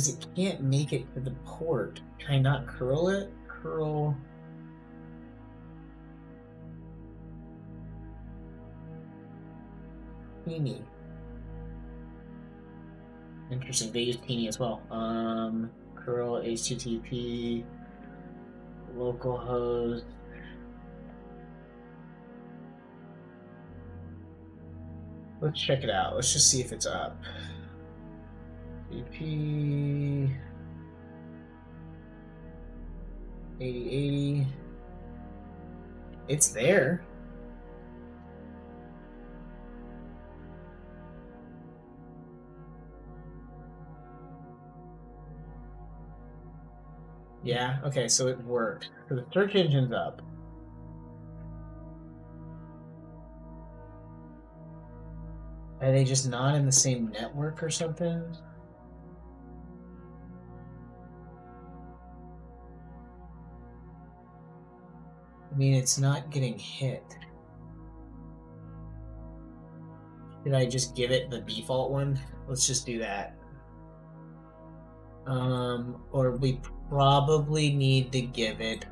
it can't make it to the port. Can I not curl it? Curl... Teeny. Interesting, they use Teeny as well. Curl HTTP localhost. Let's check it out. Let's just see if it's up. VP 8080. It's there. Yeah, okay, so it worked. So the search engine's up. Are they just not in the same network or something? I mean, it's not getting hit. Did I just give it the default one? Let's just do that. Or we probably need to give it,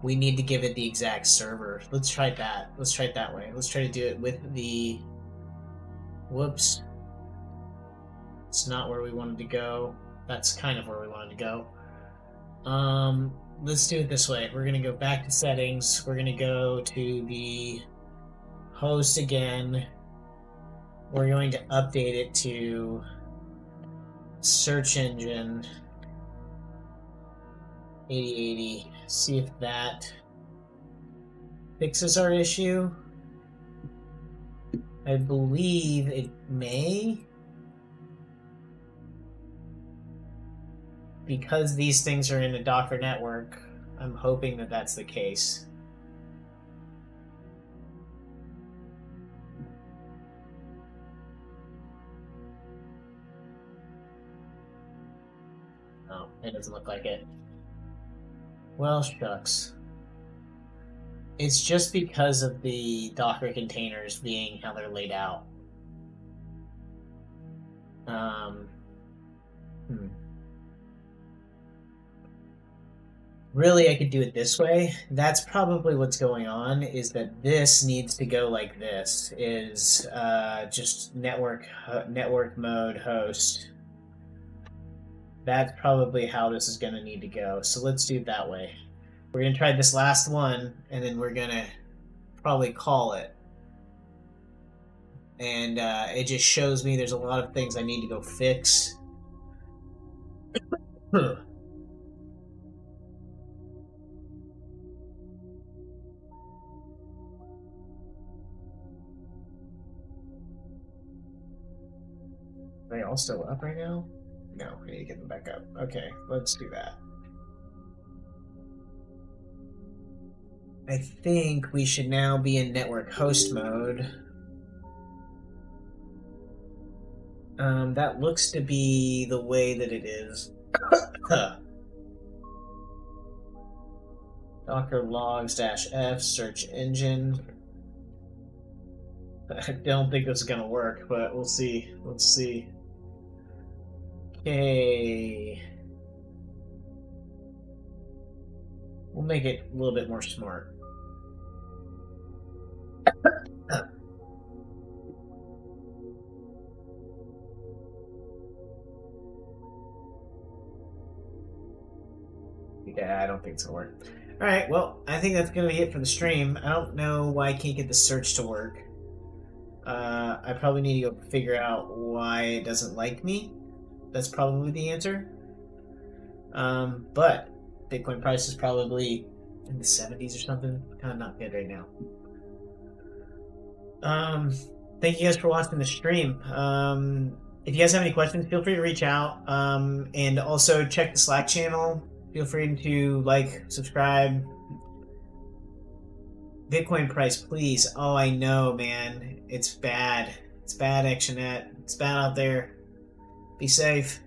we need to give it the exact server. Let's try that. Let's try it that way. Let's try to do it with the, whoops. It's not where we wanted to go. That's kind of where we wanted to go. Let's do it this way. We're gonna go back to settings. We're gonna go to the host again. We're going to update it to search engine 8080. See if that fixes our issue. I believe it may. Because these things are in a Docker network, I'm hoping that that's the case. Oh, it doesn't look like it. Well, shucks. It's just because of the Docker containers being how they're laid out. Really, I could do it this way. That's probably what's going on, is that this needs to go like this, is just network mode host. That's probably how this is going to need to go. So let's do it that way. We're going to try this last one, and then we're going to probably call it. And it just shows me there's a lot of things I need to go fix. Are they all still up right now? No, we need to get them back up. Okay, let's do that. I think we should now be in network host mode. That looks to be the way that it is. Docker logs -f search engine. I don't think this is gonna work, but we'll see. Let's see. Okay. We'll make it a little bit more smart. Yeah, I don't think it's gonna work. Alright, well, I think that's gonna be it for the stream. I don't know why I can't get the search to work. I probably need to go figure out why it doesn't like me. That's probably the answer. But Bitcoin price is probably in the 70s or something. Kind of not good right now. Thank you guys for watching the stream. If you guys have any questions, feel free to reach out. And also check the Slack channel. Feel free to like, subscribe. Bitcoin price, please. Oh, I know, man. It's bad. It's bad, Actionnet. It's bad out there. Be safe.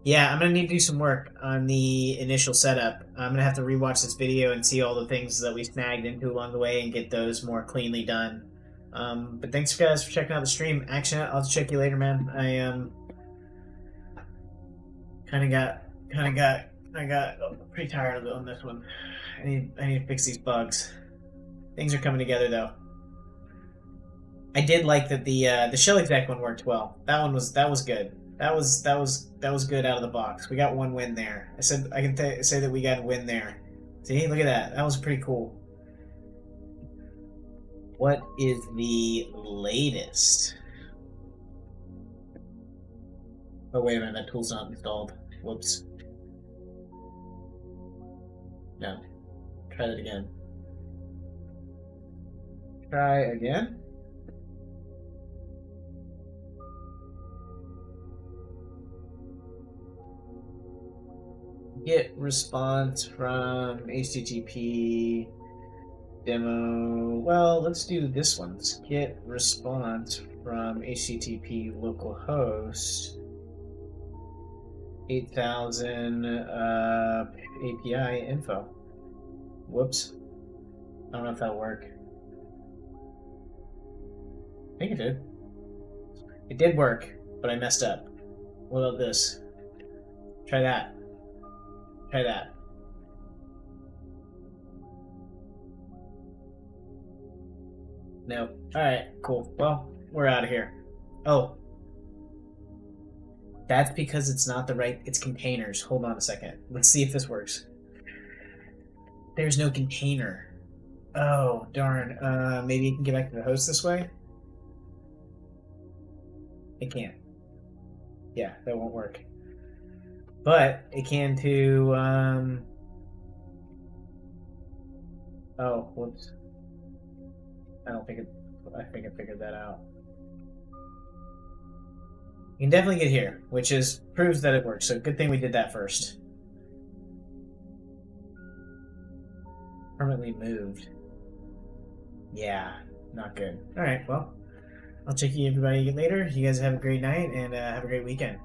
Yeah, I'm gonna need to do some work on the initial setup. I'm gonna have to rewatch this video and see all the things that we snagged into along the way and get those more cleanly done. But thanks guys for checking out the stream. Action, I'll check you later, man. I got pretty tired on this one. I need to fix these bugs. Things are coming together though. I did like that the shell exec one worked well. That was good. That was good out of the box. We got one win there. I can say that we got a win there. See, look at that. That was pretty cool. What is the latest? Oh wait a minute, that tool's not installed. Whoops. No. Try that again. Try again. Get response from HTTP demo. Well, let's do this one. Let's get response from HTTP localhost 8000 API info. Whoops. I don't know if that'll work. I think it did. It did work, but I messed up. What about this? Try that. Try that. Nope. Alright, cool. Well, we're out of here. Oh. That's because it's not the right... It's containers. Hold on a second. Let's see if this works. There's no container. Oh, darn. Maybe you can get back to the host this way? It can't. Yeah, that won't work. But it can to, oh, whoops. I think I figured that out. You can definitely get here, which proves that it works. So good thing we did that first. Permanently moved. Yeah, not good. Alright, well, I'll check you everybody later. You guys have a great night and have a great weekend.